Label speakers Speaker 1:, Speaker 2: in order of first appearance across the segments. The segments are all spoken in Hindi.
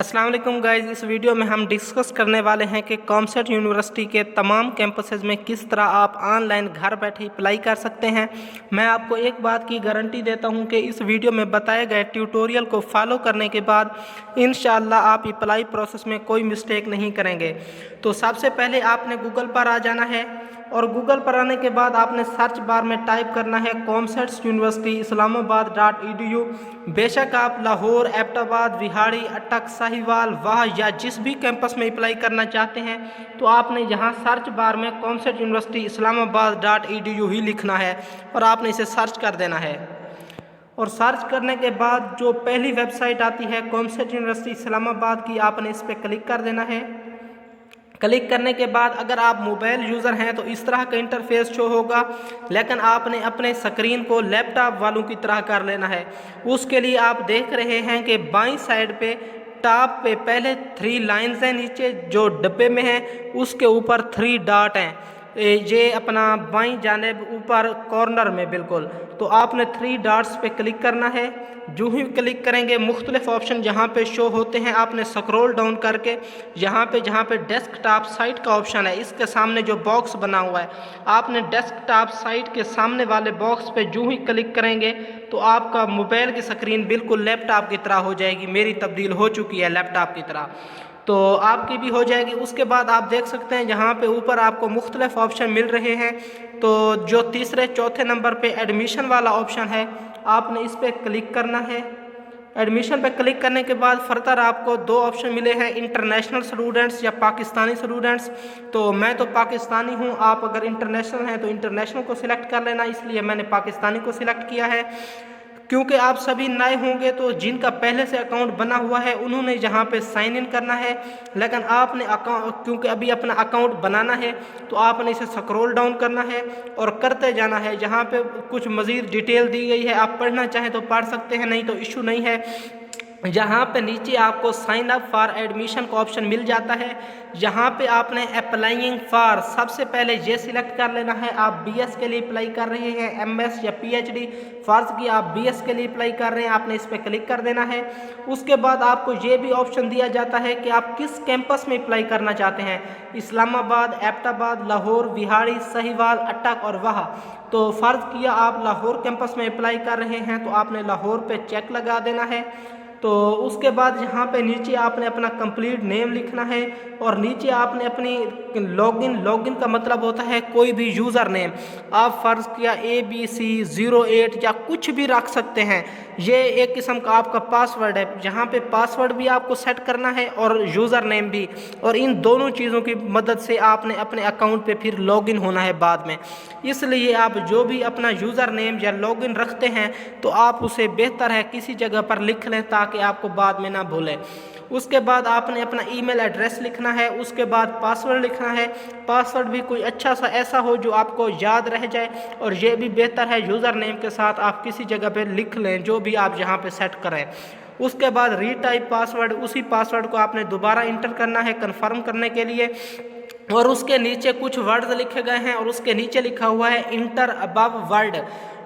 Speaker 1: अस्सलाम वालेकुम गाइज़। इस वीडियो में हम डिस्कस करने वाले हैं कि कॉमसेट यूनिवर्सिटी के तमाम कैंपसेस में किस तरह आप ऑनलाइन घर बैठे अप्लाई कर सकते हैं। मैं आपको एक बात की गारंटी देता हूं कि इस वीडियो में बताए गए ट्यूटोरियल को फॉलो करने के बाद इंशाअल्लाह आप अप्लाई प्रोसेस में कोई मिस्टेक नहीं करेंगे। तो सबसे पहले आपने गूगल पर आ जाना है और गूगल पर आने के बाद आपने सर्च बार में टाइप करना है कॉमसेट यूनिवर्सिटी इस्लामाबाद.edu। बेशक आप लाहौर, एबटाबाद, विहाड़ी, अटक, साहिवाल, वाह या जिस भी कैंपस में अप्लाई करना चाहते हैं तो आपने यहाँ सर्च बार में कॉमसेट यूनिवर्सिटी इस्लामाबाद.edu ही लिखना है और आपने इसे सर्च कर देना है। और सर्च करने के बाद जो पहली वेबसाइट आती है कॉमसेट यूनिवर्सिटी इस्लामाबाद की, आपने इस पर क्लिक कर देना है। क्लिक करने के बाद अगर आप मोबाइल यूज़र हैं तो इस तरह का इंटरफेस शो होगा, लेकिन आपने अपने स्क्रीन को लैपटॉप वालों की तरह कर लेना है। उसके लिए आप देख रहे हैं कि बाईं साइड पे टॉप पे पहले 3 लाइंस हैं, नीचे जो डब्बे में है उसके ऊपर 3 डॉट हैं, ये अपना बाईं जानिब ऊपर कॉर्नर में बिल्कुल। तो आपने 3 डॉट्स पे क्लिक करना है। जो ही क्लिक करेंगे मुख्तलिफ ऑप्शन जहाँ पे शो होते हैं, आपने स्क्रॉल डाउन करके जहाँ पे डेस्कटॉप साइट का ऑप्शन है, इसके सामने जो बॉक्स बना हुआ है, आपने डेस्कटॉप साइट के सामने वाले बॉक्स पे जो ही क्लिक करेंगे तो आपका मोबाइल की स्क्रीन बिल्कुल लैपटॉप की तरह हो जाएगी। मेरी तब्दील हो चुकी है लैपटॉप की तरह, तो आपकी भी हो जाएगी। उसके बाद आप देख सकते हैं जहाँ पे ऊपर आपको मुख्तलिफ ऑप्शन मिल रहे हैं, तो जो तीसरे चौथे नंबर पे एडमिशन वाला ऑप्शन है आपने इस पर क्लिक करना है। एडमिशन पे क्लिक करने के बाद फर्दर आपको 2 ऑप्शन मिले हैं, इंटरनेशनल स्टूडेंट्स या पाकिस्तानी स्टूडेंट्स। तो मैं तो पाकिस्तानी हूँ, आप अगर इंटरनेशनल हैं तो इंटरनेशनल को सिलेक्ट कर लेना, इसलिए मैंने पाकिस्तानी को सिलेक्ट किया है। क्योंकि आप सभी नए होंगे तो जिनका पहले से अकाउंट बना हुआ है उन्होंने जहाँ पे साइन इन करना है, लेकिन आपने अकाउंट क्योंकि अभी अपना अकाउंट बनाना है तो आपने इसे स्क्रॉल डाउन करना है और करते जाना है। जहाँ पे कुछ मज़ीद डिटेल दी गई है, आप पढ़ना चाहें तो पढ़ सकते हैं, नहीं तो इशू नहीं है। जहाँ पे नीचे आपको साइन अप फॉर एडमिशन का ऑप्शन मिल जाता है, जहाँ पे आपने अप्लाइंग फॉर सबसे पहले ये सिलेक्ट कर लेना है। आप बीएस के लिए अप्लाई कर रहे हैं, एमएस या पीएचडी, फर्ज की आप बीएस के लिए अप्लाई कर रहे हैं, आपने इस पर क्लिक कर देना है। उसके बाद आपको ये भी ऑप्शन दिया जाता है कि आप किस कैंपस में अप्लाई करना चाहते हैं, इस्लामाबाद, एबटाबाद, लाहौर, विहाड़ी, साहिवाल, अटक और वाह। तो फ़र्ज़ किया आप लाहौर कैंपस में अप्लाई कर रहे हैं तो आपने लाहौर पे चेक लगा देना है। तो उसके बाद यहाँ पे नीचे आपने अपना कंप्लीट नेम लिखना है और नीचे आपने अपनी लॉगिन का मतलब होता है कोई भी यूज़र नेम, आप फ़र्ज़ किया ABC08 या कुछ भी रख सकते हैं। ये एक किस्म का आपका पासवर्ड है, जहाँ पे पासवर्ड भी आपको सेट करना है और यूज़र नेम भी, और इन दोनों चीज़ों की मदद से आपने अपने अकाउंट पे फिर लॉगिन होना है बाद में। इसलिए आप जो भी अपना यूज़र नेम या लॉगिन रखते हैं तो आप उसे बेहतर है किसी जगह पर लिख लें ताकि आपको बाद में ना भूलें। उसके बाद आपने अपना ईमेल एड्रेस लिखना है, उसके बाद पासवर्ड लिखना है। पासवर्ड भी कोई अच्छा सा ऐसा हो जो आपको याद रह जाए, और ये भी बेहतर है यूज़र नेम के साथ आप किसी जगह पे लिख लें जो भी आप यहाँ पे सेट करें। उसके बाद रीटाइप पासवर्ड, उसी पासवर्ड को आपने दोबारा इंटर करना है कन्फर्म करने के लिए, और उसके नीचे कुछ वर्ड्स लिखे गए हैं और उसके नीचे लिखा हुआ है इंटर अबव वर्ड।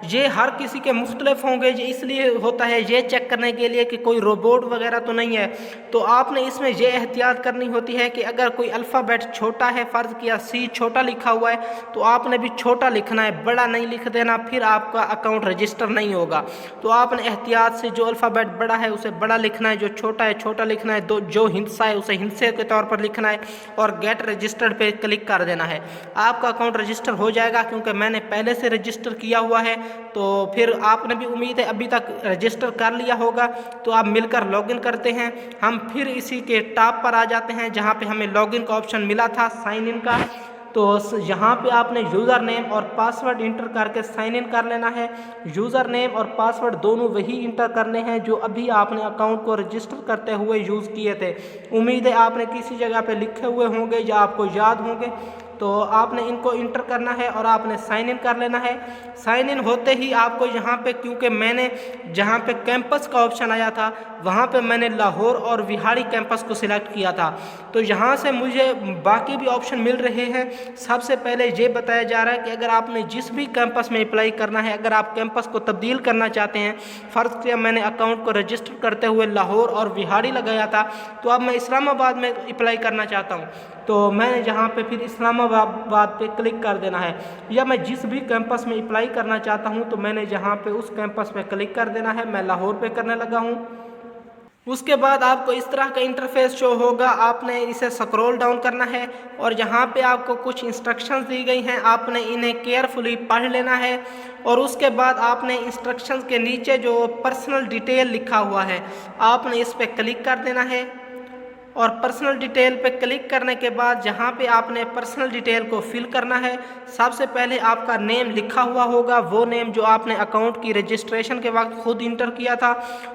Speaker 1: ये हर किसी के मुख्तलिफ होंगे, ये इसलिए होता है ये चेक करने के लिए कि कोई रोबोट वगैरह तो नहीं है। तो आपने इसमें ये एहतियात करनी होती है कि अगर कोई अल्फ़ाबेट छोटा है, फ़र्ज़ किया सी छोटा लिखा हुआ है तो आपने भी छोटा लिखना है, बड़ा नहीं लिख देना, फिर आपका अकाउंट रजिस्टर नहीं होगा। तो आपने एहतियात से जो अल्फ़ाबेट बड़ा है उसे बड़ा लिखना है, जो छोटा है छोटा लिखना है, जो हिंसा है उसे हिंसे के तौर पर लिखना है और गेट रजिस्टर्ड पे क्लिक कर देना है। आपका अकाउंट रजिस्टर हो जाएगा, क्योंकि मैंने पहले से रजिस्टर किया हुआ है। तो फिर आपने भी उम्मीद है अभी तक रजिस्टर कर लिया होगा, तो आप मिलकर लॉगिन करते हैं। हम फिर इसी के टॉप पर आ जाते हैं जहां पे हमें लॉगिन का ऑप्शन मिला था साइन इन का। तो यहाँ पे आपने यूज़र नेम और पासवर्ड इंटर करके साइन इन कर लेना है। यूज़र नेम और पासवर्ड दोनों वही इंटर करने हैं जो अभी आपने अकाउंट को रजिस्टर करते हुए यूज़ किए थे। उम्मीद है आपने किसी जगह पे लिखे हुए होंगे या आपको याद होंगे। तो आपने इनको इंटर करना है और आपने साइन इन कर लेना है। साइन इन होते ही आपको यहाँ पे, क्योंकि मैंने जहाँ पे कैंपस का ऑप्शन आया था वहाँ पे मैंने लाहौर और विहाड़ी कैंपस को सिलेक्ट किया था, तो यहाँ से मुझे बाकी भी ऑप्शन मिल रहे हैं। सबसे पहले ये बताया जा रहा है कि अगर आपने जिस भी कैंपस में अप्लाई करना है, अगर आप कैंपस को तब्दील करना चाहते हैं, फ़र्ज़ किया मैंने अकाउंट को रजिस्टर करते हुए लाहौर और विहाड़ी लगाया था, तो अब मैं इस्लामाबाद में अप्लाई करना चाहता हूँ, तो मैंने जहाँ पे फिर इस्लामाबाद पे क्लिक कर देना है। या मैं जिस भी कैंपस में अप्लाई करना चाहता हूँ तो मैंने जहाँ पे उस कैंपस पे क्लिक कर देना है। मैं लाहौर पे करने लगा हूँ। उसके बाद आपको इस तरह का इंटरफेस शो होगा, आपने इसे स्क्रॉल डाउन करना है और यहाँ पे आपको कुछ इंस्ट्रक्शंस दी गई हैं, आपने इन्हें केयरफुली पढ़ लेना है। और उसके बाद आपने इंस्ट्रक्शंस के नीचे जो पर्सनल डिटेल लिखा हुआ है आपने इस पर क्लिक कर देना है। और पर्सनल डिटेल पे क्लिक करने के बाद जहाँ पे आपने पर्सनल डिटेल को फिल करना है, सबसे पहले आपका नेम लिखा हुआ होगा, वो नेम जो आपने अकाउंट की रजिस्ट्रेशन के वक्त खुद इंटर किया था।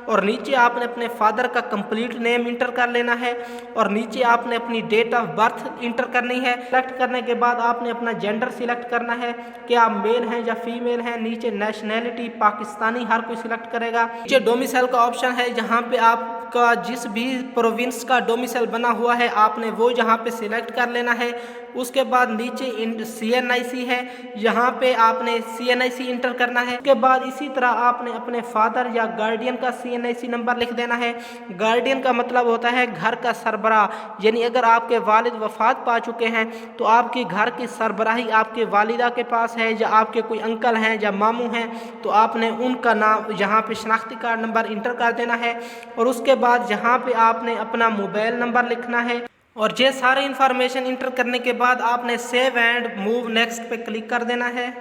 Speaker 1: और नीचे आपने अपने फादर का कंप्लीट नेम इंटर कर लेना है और नीचे आपने अपनी डेट ऑफ बर्थ इंटर करनी है। सेलेक्ट करने के बाद आपने अपना जेंडर सिलेक्ट करना है कि आप मेल हैं या फीमेल हैं। नीचे नेशनैलिटी पाकिस्तानी हर कोई सिलेक्ट करेगा। नीचे डोमिसाइल का ऑप्शन है, जहाँ पे आपका जिस भी प्रोविंस का डोमिसाइल बना हुआ है आपने वो यहाँ पे सिलेक्ट कर लेना है। उसके बाद नीचे CNIC है, यहाँ पे आपने CNIC इंटर करना है। उसके बाद इसी तरह आपने अपने फादर या गार्डियन का CNIC नंबर लिख देना है। गार्डियन का मतलब होता है घर का सरबराह, यानी अगर आपके वालिद वफात पा चुके हैं तो आपकी घर की सरबराही आपके वालिदा के पास है, या आपके कोई अंकल हैं या मामू हैं तो आपने उनका नाम यहाँ पे शनाख्ती कार्ड नंबर इंटर कर देना है। और उसके बाद यहाँ पे आपने अपना मोबाइल नंबर लिखना है। और ये सारी इंफॉर्मेशन इंटर करने के बाद आपने सेव एंड मूव नेक्स्ट पे क्लिक कर देना है।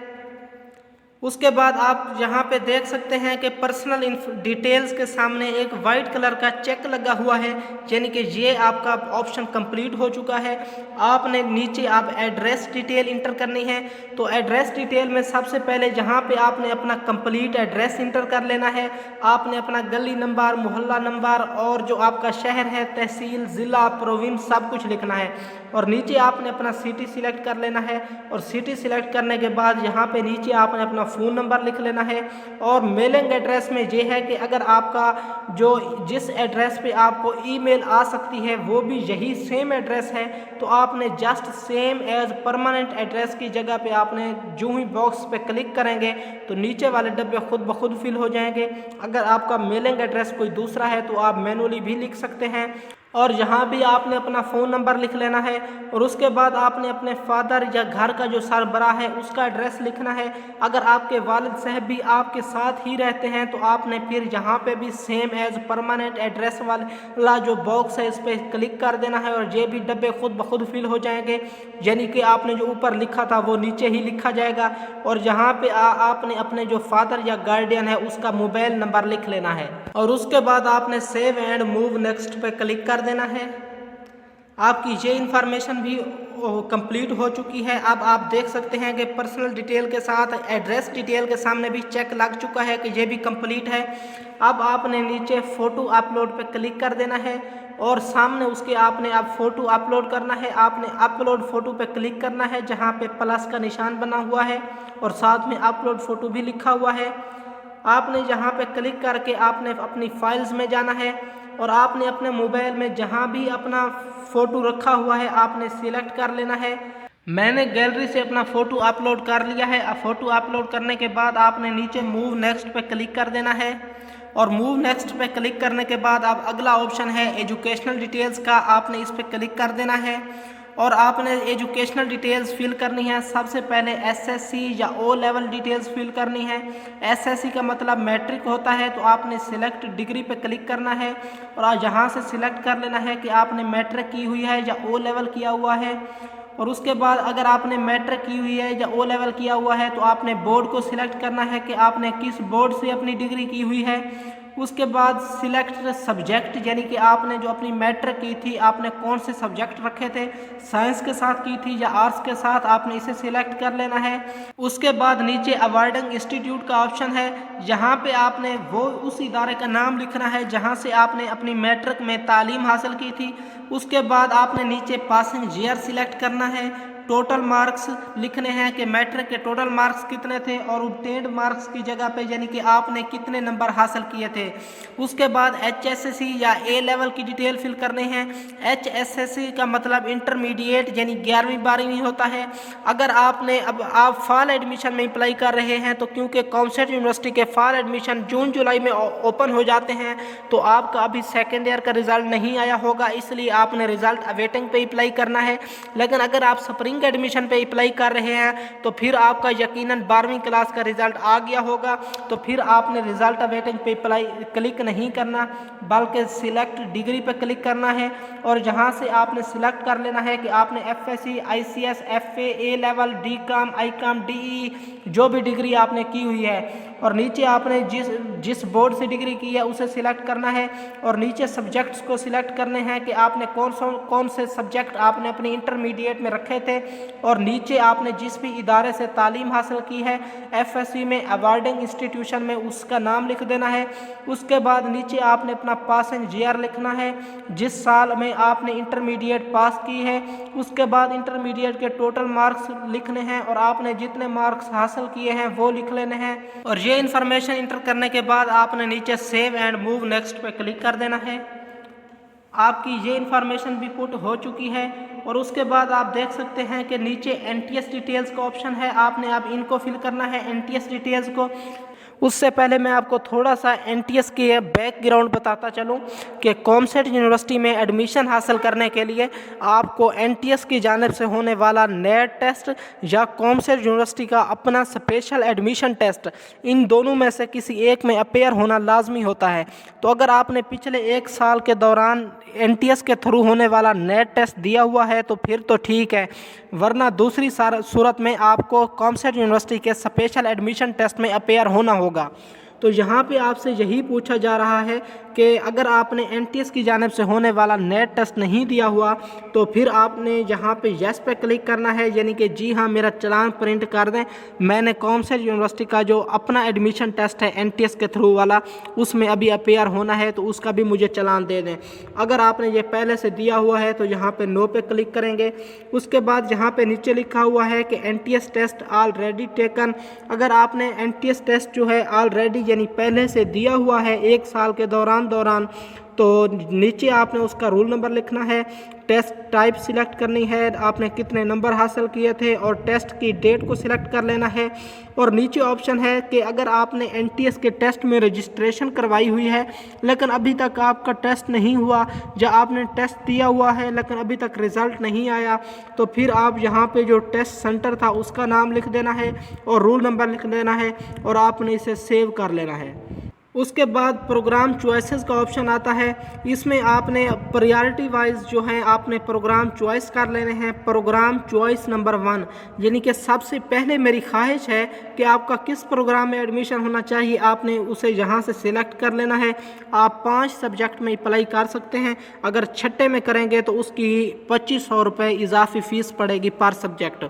Speaker 1: उसके बाद आप यहाँ पे देख सकते हैं कि पर्सनल डिटेल्स के सामने एक वाइट कलर का चेक लगा हुआ है, यानी कि ये आपका ऑप्शन कंप्लीट हो चुका है। आपने नीचे आप एड्रेस डिटेल इंटर करनी है, तो एड्रेस डिटेल में सबसे पहले जहाँ पे आपने अपना कंप्लीट एड्रेस इंटर कर लेना है। आपने अपना गली नंबर, मोहल्ला नंबर और जो आपका शहर है, तहसील, ज़िला, प्रोविंस सब कुछ लिखना है। और नीचे आपने अपना सिटी सिलेक्ट कर लेना है। और सिटी सिलेक्ट करने के बाद यहाँ पे नीचे आपने अपना फ़ोन नंबर लिख लेना है। और मेलिंग एड्रेस में ये है कि अगर आपका जिस एड्रेस पे आपको ईमेल आ सकती है वो भी यही सेम एड्रेस है, तो आपने just same as permanent address की जगह पे आपने जो ही बॉक्स पे क्लिक करेंगे तो नीचे वाले डब्बे खुद ब खुद फिल हो जाएंगे। अगर आपका मेलिंग एड्रेस कोई दूसरा है तो आप मैनुअली भी लिख सकते हैं। और यहाँ भी आपने अपना फ़ोन नंबर लिख लेना है। और उसके बाद आपने अपने फादर या घर का जो सरबराह है उसका एड्रेस लिखना है। अगर आपके वालिद साहब भी आपके साथ ही रहते हैं तो आपने फिर यहाँ पे भी सेम एज परमानेंट एड्रेस वाला जो बॉक्स है इस पर क्लिक कर देना है और ये भी डब्बे खुद ब खुद फिल हो जाएंगे, यानी कि आपने जो ऊपर लिखा था वो नीचे ही लिखा जाएगा। और यहाँ पे आपने अपने जो फादर या गार्डियन है उसका मोबाइल नंबर लिख लेना है। और उसके बाद आपने सेव एंड मूव नेक्स्ट पे क्लिक कर देना है। आपकी ये इन्फॉर्मेशन भी कंप्लीट हो चुकी है। अब आप देख सकते हैं कि पर्सनल डिटेल के साथ एड्रेस डिटेल के सामने भी चेक लग चुका है कि ये भी कंप्लीट है। अब आपने नीचे फ़ोटो अपलोड पे क्लिक कर देना है और सामने उसके आपने अब फ़ोटो अपलोड करना है। आपने अपलोड फ़ोटो पे क्लिक करना है जहाँ पे प्लस का निशान बना हुआ है और साथ में अपलोड फ़ोटो भी लिखा हुआ है। आपने यहाँ पे क्लिक करके आपने अपनी फाइल्स में जाना है और आपने अपने मोबाइल में जहाँ भी अपना फ़ोटो रखा हुआ है आपने सिलेक्ट कर लेना है। मैंने गैलरी से अपना फ़ोटो अपलोड कर लिया है। अब फ़ोटो अपलोड करने के बाद आपने नीचे मूव नेक्स्ट पे क्लिक कर देना है। और मूव नेक्स्ट पे क्लिक करने के बाद अब अगला ऑप्शन है एजुकेशनल डिटेल्स का, आपने इस पर क्लिक कर देना है। और आपने एजुकेशनल डिटेल्स फिल करनी है। सबसे पहले SSC या O लेवल डिटेल्स फिल करनी है। SSC का मतलब मैट्रिक होता है, तो आपने सिलेक्ट डिग्री पे क्लिक करना है और यहाँ से सिलेक्ट कर लेना है कि आपने मैट्रिक की हुई है या O लेवल किया हुआ है। और उसके बाद अगर आपने मैट्रिक की हुई है या O लेवल किया हुआ है तो आपने बोर्ड को सिलेक्ट करना है कि आपने किस बोर्ड से अपनी डिग्री की हुई है। उसके बाद सिलेक्ट सब्जेक्ट, यानी कि आपने जो अपनी मैट्रिक की थी आपने कौन से सब्जेक्ट रखे थे, साइंस के साथ की थी या आर्ट्स के साथ, आपने इसे सिलेक्ट कर लेना है। उसके बाद नीचे अवार्डिंग इंस्टीट्यूट का ऑप्शन है, यहाँ पे आपने वो उस इदारे का नाम लिखना है जहाँ से आपने अपनी मैट्रिक में तालीम हासिल की थी। उसके बाद आपने नीचे पासिंग ईयर सिलेक्ट करना है। टोटल मार्क्स लिखने हैं कि मैट्रिक के टोटल मार्क्स कितने थे और ऑब्टेन्ड मार्क्स की जगह पे यानी कि आपने कितने नंबर हासिल किए थे। उसके बाद HSSC या A लेवल की डिटेल फिल करनी है। HSSC का मतलब इंटरमीडिएट यानी 11वीं 12वीं होता है। अगर अब आप फॉल एडमिशन में अप्लाई कर रहे हैं तो क्योंकि कॉमसेट यूनिवर्सिटी के फॉल एडमिशन जून जुलाई में ओपन हो जाते हैं तो आपका अभी सेकेंड ईयर का रिजल्ट नहीं आया होगा, इसलिए आपने रिजल्ट अवेटिंग पे अप्लाई करना है। लेकिन अगर आप स्प्रिंग एडमिशन पे अप्लाई कर रहे हैं तो फिर आपका यकीनन 12वीं क्लास का रिजल्ट आ गया होगा, तो फिर आपने रिजल्ट अवेटिंग पे अप्लाई क्लिक नहीं करना बल्कि सिलेक्ट डिग्री पे क्लिक करना है। और जहां से आपने सिलेक्ट कर लेना है कि आपने FSC, ICS, FA, A level, DCOM, ICOM, DE जो भी डिग्री आपने की हुई है, और नीचे आपने जिस बोर्ड से डिग्री की है उसे सिलेक्ट करना है। और नीचे सब्जेक्ट्स को सिलेक्ट करने हैं कि आपने कौन से सब्जेक्ट आपने अपनी इंटरमीडिएट में रखे थे, और नीचे आपने जिस भी इदारे से तालीम हासिल की है FSC में, अवार्डिंग इंस्टीट्यूशन में, उसका नाम लिख देना है। उसके बाद नीचे आपने अपना पासिंग ईयर लिखना है, जिस साल में आपने इंटरमीडिएट पास की है। उसके बाद इंटरमीडिएट के टोटल मार्क्स लिखने हैं और आपने जितने मार्क्स हासिल किए हैं वो लिख लेने हैं। और ये इन्फॉर्मेशन इंटर करने के बाद आपने नीचे सेव एंड मूव नेक्स्ट पे क्लिक कर देना है। आपकी ये इन्फॉर्मेशन भी पुट हो चुकी है। और उसके बाद आप देख सकते हैं कि नीचे NTS डिटेल्स का ऑप्शन है, आपने अब इनको फिल करना है NTS डिटेल्स को। उससे पहले मैं आपको थोड़ा सा NTS के बैकग्राउंड बताता चलूं कि कॉमसेट यूनिवर्सिटी में एडमिशन हासिल करने के लिए आपको NTS की जानिब से होने वाला नेट टेस्ट या कॉमसेट यूनिवर्सिटी का अपना स्पेशल एडमिशन टेस्ट, इन दोनों में से किसी एक में अपेयर होना लाजमी होता है। तो अगर आपने पिछले 1 साल के दौरान NTS के थ्रू होने वाला नेट टेस्ट दिया हुआ है तो फिर तो ठीक है, वरना दूसरी सूरत में आपको कॉमसेट यूनिवर्सिटी के स्पेशल एडमिशन टेस्ट में अपेयर होना होगा। तो यहाँ पे आपसे यही पूछा जा रहा है कि अगर आपने NTS की जानिब से होने वाला नेट टेस्ट नहीं दिया हुआ तो फिर आपने यहाँ पे यस पे क्लिक करना है, यानी कि जी हाँ मेरा चालान प्रिंट कर दें, मैंने कॉमसेट यूनिवर्सिटी का जो अपना एडमिशन टेस्ट है NTS के थ्रू वाला उसमें अभी अपेयर होना है तो उसका भी मुझे चालान दे दें। अगर आपने ये पहले से दिया हुआ है तो यहाँ पर नो पे क्लिक करेंगे। उसके बाद यहाँ पर नीचे लिखा हुआ है कि NTS टेस्ट ऑलरेडी टेकन। अगर आपने NTS टेस्ट जो है ऑलरेडी यानी पहले से दिया हुआ है 1 साल के दौरान तो नीचे आपने उसका रोल नंबर लिखना है, टेस्ट टाइप सिलेक्ट करनी है, आपने कितने नंबर हासिल किए थे और टेस्ट की डेट को सिलेक्ट कर लेना है। और नीचे ऑप्शन है कि अगर आपने NTS के टेस्ट में रजिस्ट्रेशन करवाई हुई है लेकिन अभी तक आपका टेस्ट नहीं हुआ, या आपने टेस्ट दिया हुआ है लेकिन अभी तक रिज़ल्ट नहीं आया, तो फिर आप यहाँ पे जो टेस्ट सेंटर था उसका नाम लिख देना है और रोल नंबर लिख देना है और आपने इसे सेव कर लेना है। उसके बाद प्रोग्राम चॉइसेस का ऑप्शन आता है, इसमें आपने प्रायोरिटी वाइज जो है आपने प्रोग्राम चॉइस कर लेने हैं। प्रोग्राम चॉइस नंबर 1 यानी कि सबसे पहले मेरी ख्वाहिश है कि आपका किस प्रोग्राम में एडमिशन होना चाहिए, आपने उसे यहाँ से सिलेक्ट कर लेना है। आप 5 सब्जेक्ट में अप्लाई कर सकते हैं, अगर छठे में करेंगे तो उसकी 2500 रुपये इजाफी फ़ीस पड़ेगी पर सब्जेक्ट।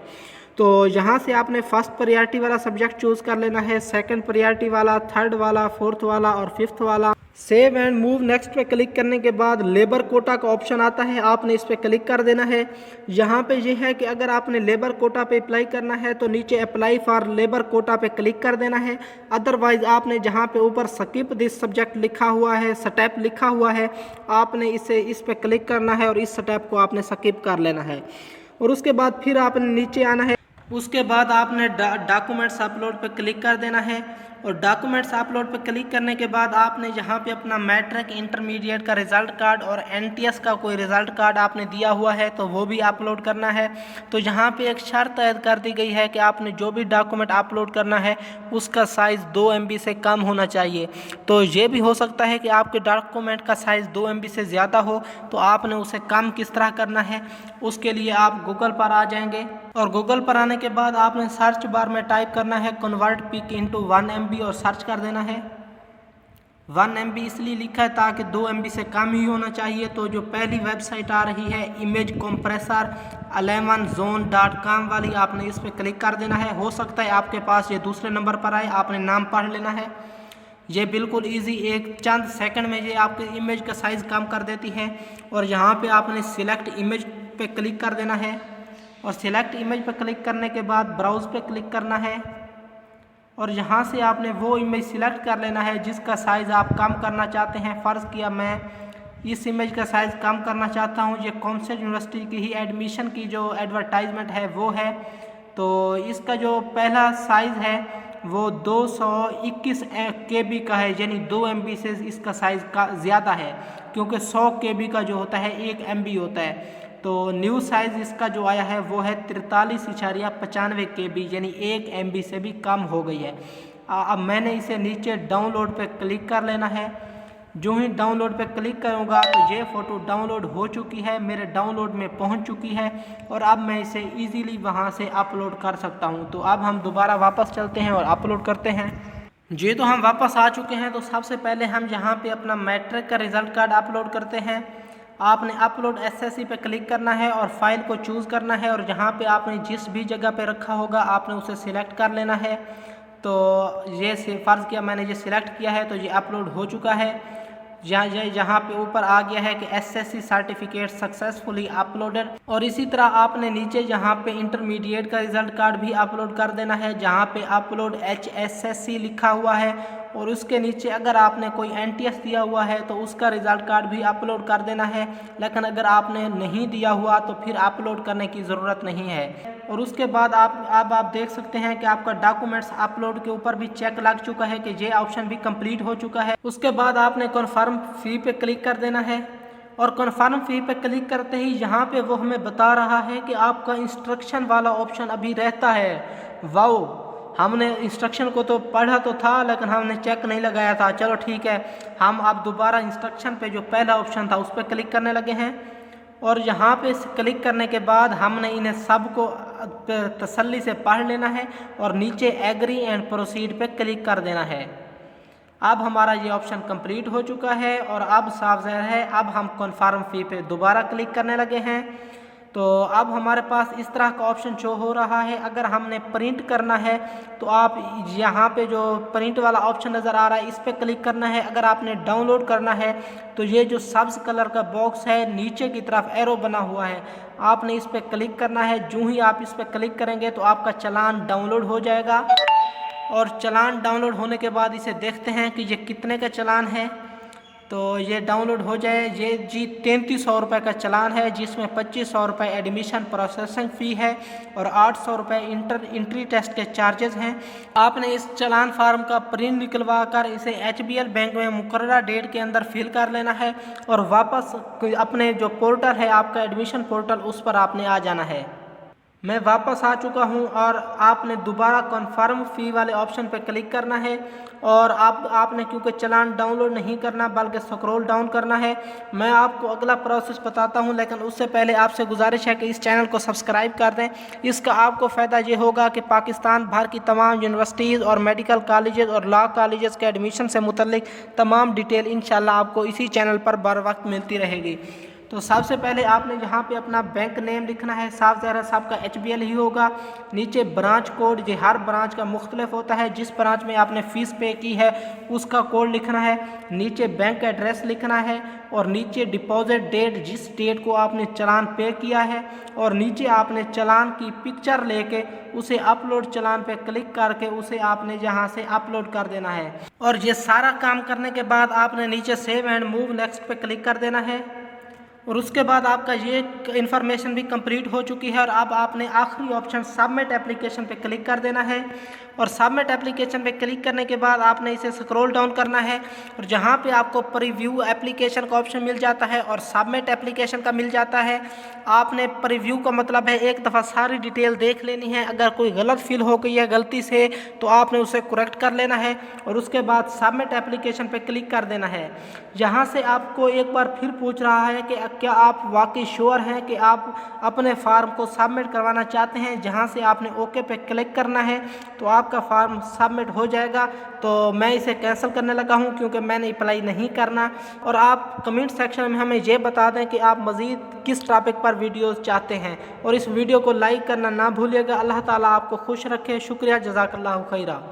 Speaker 1: तो यहाँ से आपने फर्स्ट प्रायोरिटी वाला सब्जेक्ट चूज़ कर लेना है, सेकंड प्रायोरिटी वाला, थर्ड वाला, फोर्थ वाला और फिफ्थ वाला। सेव एंड मूव नेक्स्ट पे क्लिक करने के बाद लेबर कोटा का ऑप्शन आता है, आपने इस पर क्लिक कर देना है। यहाँ पे ये है कि अगर आपने लेबर कोटा पे अप्लाई करना है तो नीचे अप्लाई फॉर लेबर कोटा पे क्लिक कर देना है। अदरवाइज आपने जहाँ पे ऊपर स्किप दिस सब्जेक्ट लिखा हुआ है, स्टेप लिखा हुआ है, आपने इस पर क्लिक करना है और इस स्टेप को आपने स्किप कर लेना है। और उसके बाद फिर आपने नीचे आना है। उसके बाद आपने डॉक्यूमेंट्स अपलोड पर क्लिक कर देना है और डॉक्यूमेंट्स अपलोड पर क्लिक करने के बाद आपने यहाँ पे अपना मैट्रिक, इंटरमीडिएट का रिज़ल्ट कार्ड और NTS का कोई रिज़ल्ट कार्ड आपने दिया हुआ है तो वो भी अपलोड करना है। तो यहाँ पे एक शर्त ऐड कर दी गई है कि आपने जो भी डॉक्यूमेंट अपलोड करना है उसका साइज़ 2 MB से कम होना चाहिए। तो ये भी हो सकता है कि आपके डॉक्यूमेंट का साइज़ 2 MB से ज़्यादा हो, तो आपने उसे कम किस तरह करना है उसके लिए आप गूगल पर आ जाएंगे और गूगल पर आने के बाद आपने सर्च बार में टाइप करना है कन्वर्ट पिक इनटू 1 MB और सर्च कर देना है। 1 MB इसलिए लिखा है ताकि 2 MB से कम ही होना चाहिए। तो जो पहली वेबसाइट आ रही है इमेज कंप्रेसर 11zone.com वाली, आपने इस पर क्लिक कर देना है। हो सकता है आपके पास ये दूसरे नंबर पर आए, आपने नाम पढ़ लेना है। ये बिल्कुल इजी, एक चंद सेकंड में ये आपके इमेज का साइज़ कम कर देती है। और यहाँ पे आपने सिलेक्ट इमेज पे क्लिक कर देना है। और सिलेक्ट इमेज पर क्लिक करने के बाद ब्राउज़ पे क्लिक करना है और यहाँ से आपने वो इमेज सिलेक्ट कर लेना है जिसका साइज़ आप कम करना चाहते हैं। फ़र्ज़ किया मैं इस इमेज का साइज़ कम करना चाहता हूँ। ये कॉमसेट यूनिवर्सिटी की ही एडमिशन की जो एडवर्टाइजमेंट है वो है, तो इसका जो पहला साइज़ है वो 221 KB का है, यानी 2 MB से इसका साइज़ का ज़्यादा है, क्योंकि 100 KB का जो होता है 1 MB होता है। तो न्यू साइज़ इसका जो आया है वो है 43.95 KB, यानी 1 MB से भी कम हो गई है। अब मैंने इसे नीचे डाउनलोड पे क्लिक कर लेना है। जो ही डाउनलोड पे क्लिक करूँगा तो ये फ़ोटो डाउनलोड हो चुकी है, मेरे डाउनलोड में पहुँच चुकी है और अब मैं इसे ईज़िली वहाँ से अपलोड कर सकता हूँ। तो अब हम दोबारा वापस चलते हैं और अपलोड करते हैं। जी, तो हम वापस आ चुके हैं। तो सबसे पहले हम यहाँ पे अपना मैट्रिक का रिज़ल्ट कार्ड अपलोड करते हैं। आपने अपलोड SSC पे क्लिक करना है और फाइल को चूज़ करना है और जहाँ पे आपने जिस भी जगह पे रखा होगा आपने उसे सिलेक्ट कर लेना है। तो ये फ़र्ज़ किया मैंने ये सिलेक्ट किया है, तो ये अपलोड हो चुका है। यहाँ पे ऊपर आ गया है कि SSC सर्टिफिकेट सक्सेसफुली अपलोडेड। और इसी तरह आपने नीचे यहाँ पे इंटरमीडिएट का रिज़ल्ट कार्ड भी अपलोड कर देना है, जहाँ पे अपलोड HSSC लिखा हुआ है। और उसके नीचे अगर आपने कोई NTS दिया हुआ है तो उसका रिज़ल्ट कार्ड भी अपलोड कर देना है, लेकिन अगर आपने नहीं दिया हुआ तो फिर अपलोड करने की ज़रूरत नहीं है। और उसके बाद आप देख सकते हैं कि आपका डॉक्यूमेंट्स अपलोड के ऊपर भी चेक लग चुका है कि ये ऑप्शन भी कंप्लीट हो चुका है। उसके बाद आपने कन्फर्म फ़ी पे क्लिक कर देना है और कन्फर्म फ़ी पे क्लिक करते ही यहाँ पे वो हमें बता रहा है कि आपका इंस्ट्रक्शन वाला ऑप्शन अभी रहता है। वाओ, हमने इंस्ट्रक्शन को तो पढ़ा तो था लेकिन हमने चेक नहीं लगाया था। चलो ठीक है, हम अब दोबारा इंस्ट्रक्शन पे जो पहला ऑप्शन था उस पर क्लिक करने लगे हैं और यहाँ पे क्लिक करने के बाद हमने इन्हें सबको तसल्ली से पढ़ लेना है और नीचे एग्री एंड प्रोसीड पे क्लिक कर देना है। अब हमारा ये ऑप्शन कंप्लीट हो चुका है और अब साफ ज़ाहिर है अब हम कन्फर्म फ़ी पे दोबारा क्लिक करने लगे हैं। तो अब हमारे पास इस तरह का ऑप्शन शो हो रहा है। अगर हमने प्रिंट करना है तो आप यहाँ पे जो प्रिंट वाला ऑप्शन नज़र आ रहा है इस पर क्लिक करना है। अगर आपने डाउनलोड करना है तो ये जो सब्ज़ कलर का बॉक्स है नीचे की तरफ एरो बना हुआ है, आपने इस पर क्लिक करना है। जो ही आप इस पर क्लिक करेंगे तो आपका चालान डाउनलोड हो जाएगा और चालान डाउनलोड होने के बाद इसे देखते हैं कि ये कितने का चालान है। तो ये डाउनलोड हो जाए। ये जी 3300 रुपये का चालान है, जिसमें 2500 रुपये एडमिशन प्रोसेसिंग फ़ी है और 800 रुपये इंट्री टेस्ट के चार्जेस हैं। आपने इस चालान फार्म का प्रिंट निकलवा कर इसे HBL बैंक में मुकर्ररा डेट के अंदर फिल कर लेना है और वापस अपने जो पोर्टल है आपका एडमिशन पोर्टल उस पर आपने आ जाना है। मैं वापस आ चुका हूं और आपने दोबारा कन्फर्म फ़ी वाले ऑप्शन पर क्लिक करना है और आपने क्योंकि चालान डाउनलोड नहीं करना बल्कि स्क्रॉल डाउन करना है। मैं आपको अगला प्रोसेस बताता हूं, लेकिन उससे पहले आपसे गुजारिश है कि इस चैनल को सब्सक्राइब कर दें। इसका आपको फ़ायदा ये होगा कि पाकिस्तान भर की तमाम यूनिवर्सिटीज़ और मेडिकल कॉलेजेस और लॉ कॉलेजेस के एडमिशन से मुतल्लिक तमाम डिटेल इंशाल्लाह आपको इसी चैनल पर बर वक्त मिलती रहेगी। तो सबसे पहले आपने यहाँ पे अपना बैंक नेम लिखना है, साफ ज़ाहिर साहब का HBL ही होगा। नीचे ब्रांच कोड, जो हर ब्रांच का मुख्तलिफ होता है, जिस ब्रांच में आपने फ़ीस पे की है उसका कोड लिखना है। नीचे बैंक एड्रेस लिखना है और नीचे डिपॉजिट डेट, जिस डेट को आपने चालान पे किया है, और नीचे आपने चालान की पिक्चर लेके उसे अपलोड चालान पे क्लिक करके उसे आपने यहाँ से अपलोड कर देना है। और ये सारा काम करने के बाद आपने नीचे सेव एंड मूव नेक्स्ट पे क्लिक कर देना है और उसके बाद आपका ये इन्फॉर्मेशन भी कंप्लीट हो चुकी है। और अब आपने आखिरी ऑप्शन सबमिट एप्लीकेशन पे क्लिक कर देना है और सबमिट एप्लीकेशन पे क्लिक करने के बाद आपने इसे स्क्रॉल डाउन करना है और जहाँ पे आपको प्रीव्यू एप्लीकेशन का ऑप्शन मिल जाता है और सबमिट एप्लीकेशन का मिल जाता है। आपने प्रीव्यू का मतलब है एक दफ़ा सारी डिटेल देख लेनी है, अगर कोई गलत फिल हो गई है गलती से तो आपने उसे करेक्ट कर लेना है और उसके बाद सबमिट एप्लीकेशन पे क्लिक कर देना है। यहाँ से आपको एक बार फिर पूछ रहा है कि क्या आप वाकई श्योर हैं कि आप अपने फार्म को सबमिट करवाना चाहते हैं। जहाँ से आपने ओके पे क्लिक करना है तो आपका फार्म सबमिट हो जाएगा। तो मैं इसे कैंसिल करने लगा हूँ क्योंकि मैंने अप्लाई नहीं करना। और आप कमेंट सेक्शन में हमें ये बता दें कि आप मज़ीद किस टॉपिक पर वीडियोस चाहते हैं और इस वीडियो को लाइक करना ना भूलिएगा। अल्लाह ताला आपको खुश रखे। शुक्रिया, जज़ाकल्लाहु खैरा।